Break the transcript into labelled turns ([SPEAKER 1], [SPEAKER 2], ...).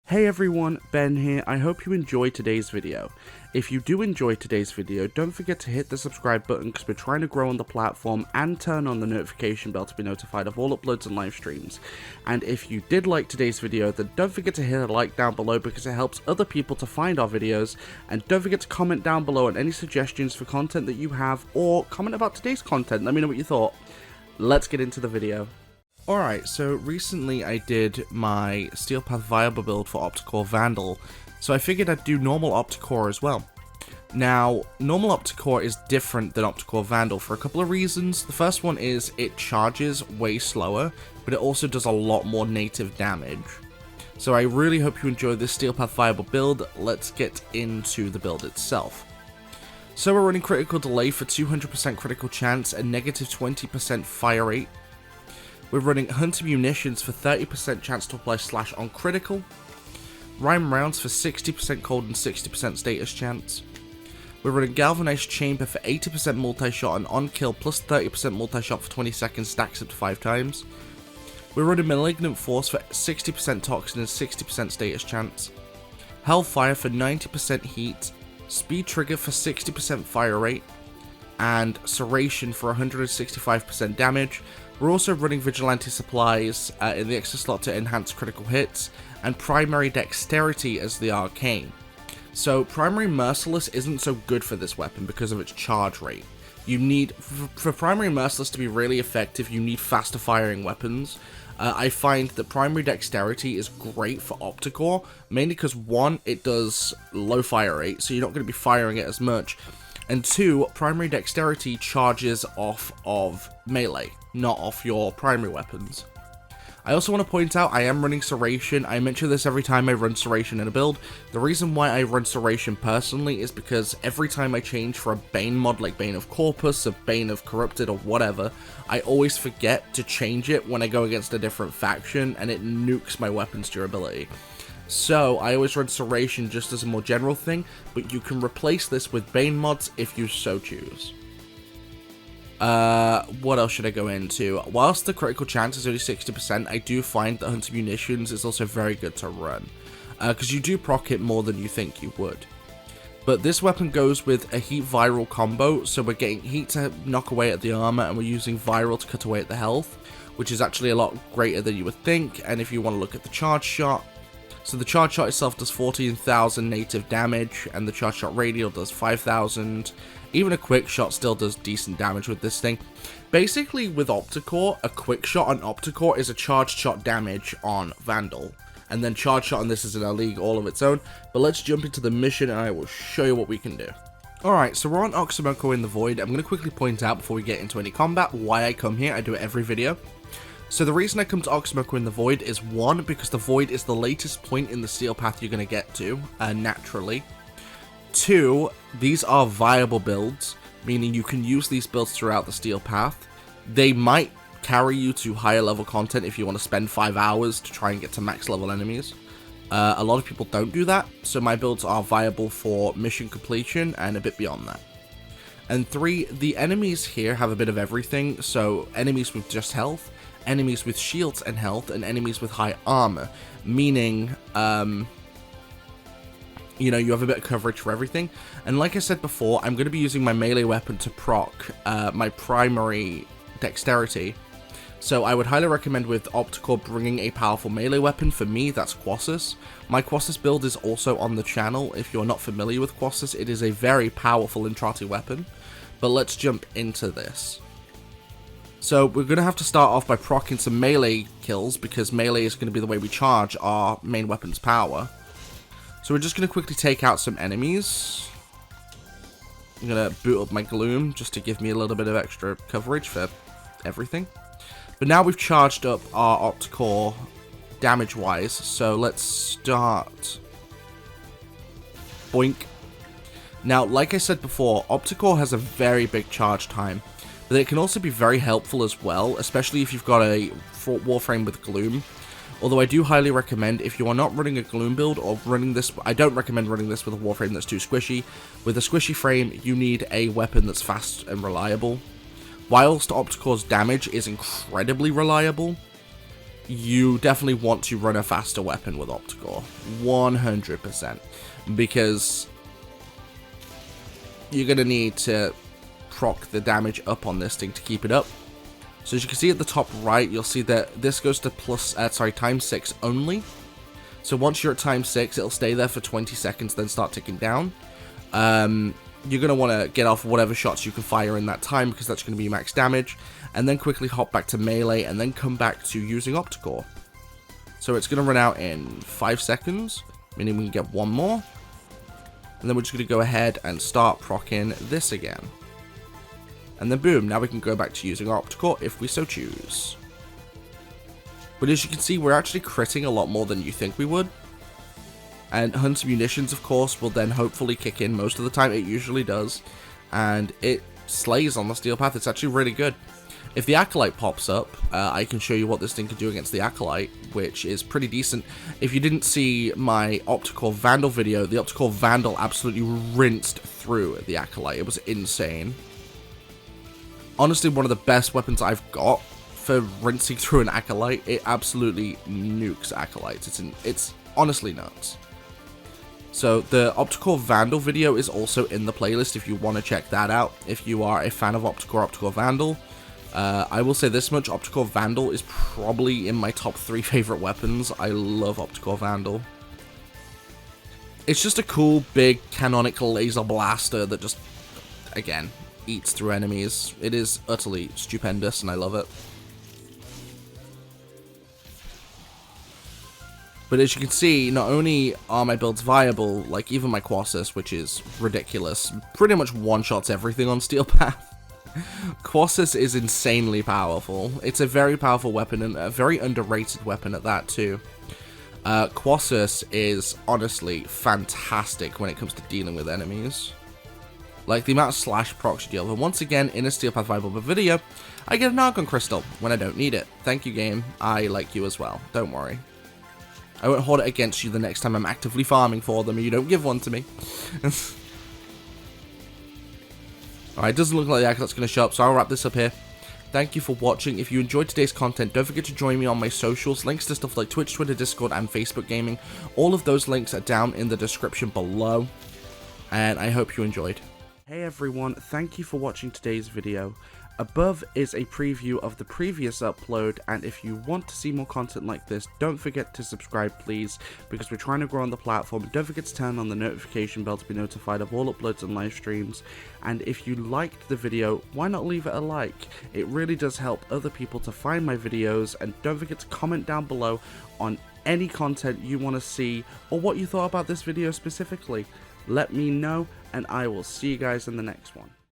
[SPEAKER 1] Hey everyone, Ben here. I hope you enjoyed today's video. If you do enjoy today's video, don't forget to hit the subscribe button because we're trying to grow on the platform, and turn on the notification bell to be notified of all uploads and live streams. And if you did like today's video, then don't forget to hit a like down below because it helps other people to find our videos, and don't forget to comment down below on any suggestions for content that you have, or comment about today's content. Let me know what you thought. Let's get into the video. Alright, so recently I did my Steel Path Viable build for Opticor Vandal, so I figured I'd do normal Opticor as well. Now, normal Opticor is different than Opticor Vandal for a couple of reasons. The first one is it charges way slower, but it also does a lot more native damage. So I really hope you enjoy this Steel Path Viable build. Let's get into the build itself. So we're running critical delay for 200% critical chance and negative 20% fire rate. We're running Hunter Munitions for 30% chance to apply slash on critical. Rhyme Rounds for 60% cold and 60% status chance. We're running Galvanized Chamber for 80% multi-shot and on kill plus 30% multi-shot for 20 seconds, stacks up to 5 times. We're running Malignant Force for 60% toxin and 60% status chance. Hellfire for 90% heat. Speed Trigger for 60% fire rate. And Serration for 165% damage. We're also running Vigilante Supplies in the extra slot to enhance critical hits, and Primary Dexterity as the arcane. So Primary Merciless isn't so good for this weapon because of its charge rate. You need, for Primary Merciless to be really effective, you need faster firing weapons. I find that Primary Dexterity is great for Opticor, mainly because 1, it does low fire rate, so you're not going to be firing it as much. And 2, Primary Dexterity charges off of melee, not off your primary weapons. I also want to point out I am running Serration. I mention this every time I run Serration in a build. The reason why I run Serration personally is because every time I change for a Bane mod like Bane of Corpus, or Bane of Corrupted, or whatever, I always forget to change it when I go against a different faction, and it nukes my weapon's durability. So, I always run Serration just as a more general thing, but you can replace this with Bane mods if you so choose. What else should I go into? Whilst the critical chance is only 60%, I do find that Hunter Munitions is also very good to run, because you do proc it more than you think you would. But this weapon goes with a heat viral combo, so we're getting heat to knock away at the armor, and we're using viral to cut away at the health, which is actually a lot greater than you would think. And if you want to look at the charge shot, so the charge shot itself does 14,000 native damage, and the charge shot radial does 5,000. Even a quick shot still does decent damage with this thing. Basically, with Opticor, a quick shot on Opticor is a charge shot damage on Vandal. And then charge shot on this is in a league all of its own. But let's jump into the mission and I will show you what we can do. Alright, so we're on Opticor in the Void. I'm going to quickly point out before we get into any combat why I come here. I do it every video. So the reason I come to Opticor in the Void is 1, because the Void is the latest point in the Steel Path you're going to get to, naturally. 2, these are viable builds, meaning you can use these builds throughout the Steel Path. They might carry you to higher level content if you want to spend 5 hours to try and get to max level enemies. A lot of people don't do that, so my builds are viable for mission completion and a bit beyond that. And 3, the enemies here have a bit of everything, so enemies with just health, enemies with shields and health, and enemies with high armor, meaning, you know, you have a bit of coverage for everything. And like I said before, I'm going to be using my melee weapon to proc my primary dexterity. So I would highly recommend with Opticor bringing a powerful melee weapon. For me, that's Quassus. My Quassus build is also on the channel. If you're not familiar with Quassus, it is a very powerful Intrati weapon. But let's jump into this. So we're going to have to start off by proccing some melee kills, because melee is going to be the way we charge our main weapon's power. So we're just going to quickly take out some enemies. I'm going to boot up my Gloom just to give me a little bit of extra coverage for everything. But now we've charged up our Opticor damage-wise, so let's start. Boink. Now, like I said before, Opticor has a very big charge time, but it can also be very helpful as well, especially if you've got a Warframe with Gloom. Although I do highly recommend, if you are not running a Gloom build or running this, I don't recommend running this with a Warframe that's too squishy. With a squishy frame, you need a weapon that's fast and reliable. Whilst Opticor's damage is incredibly reliable, you definitely want to run a faster weapon with Opticor, 100%, because you're going to need to proc the damage up on this thing to keep it up. So as you can see at the top right, you'll see that this goes to times 6 only. So once you're at times 6, it'll stay there for 20 seconds, then start ticking down. You're going to want to get off whatever shots you can fire in that time, because that's going to be max damage, and then quickly hop back to melee, and then come back to using Opticor. So it's going to run out in 5 seconds, meaning we can get one more, and then we're just going to go ahead and start proccing this again. And then boom, now we can go back to using Opticor if we so choose. But as you can see, we're actually critting a lot more than you think we would. And Hunt's Munitions, of course, will then hopefully kick in most of the time. It usually does. And it slays on the Steel Path. It's actually really good. If the Acolyte pops up, I can show you what this thing can do against the Acolyte, which is pretty decent. If you didn't see my Opticor Vandal video, the Opticor Vandal absolutely rinsed through the Acolyte. It was insane. Honestly, one of the best weapons I've got for rinsing through an Acolyte. It absolutely nukes Acolytes. It's honestly nuts. So the Opticor Vandal video is also in the playlist if you want to check that out. If you are a fan of Opticor Vandal. I will say this much, Opticor Vandal is probably in my top 3 favorite weapons. I love Opticor Vandal. It's just a cool, big, canonical laser blaster that just, again, eats through enemies. It is utterly stupendous, and I love it. But as you can see, not only are my builds viable, like even my Quassus, which is ridiculous, pretty much one-shots everything on Steel Path. Quassus is insanely powerful. It's a very powerful weapon, and a very underrated weapon at that too. Quassus is honestly fantastic when it comes to dealing with enemies. Like the amount of slash procs you deal with. Once again, in a Steel Path viable video, I get an Argon Crystal when I don't need it. Thank you, game. I like you as well. Don't worry. I won't hold it against you the next time I'm actively farming for them and you don't give one to me. Alright, it doesn't look like the Acolyte's going to show up, so I'll wrap this up here. Thank you for watching. If you enjoyed today's content, don't forget to join me on my socials. Links to stuff like Twitch, Twitter, Discord, and Facebook Gaming. All of those links are down in the description below. And I hope you enjoyed.
[SPEAKER 2] Hey everyone, thank you for watching today's video. Above is a preview of the previous upload, and if you want to see more content like this, don't forget to subscribe please, because we're trying to grow on the platform. Don't forget to turn on the notification bell to be notified of all uploads and live streams, and if you liked the video, why not leave it a like? It really does help other people to find my videos, and don't forget to comment down below on any content you want to see, or what you thought about this video specifically. Let me know, and I will see you guys in the next one.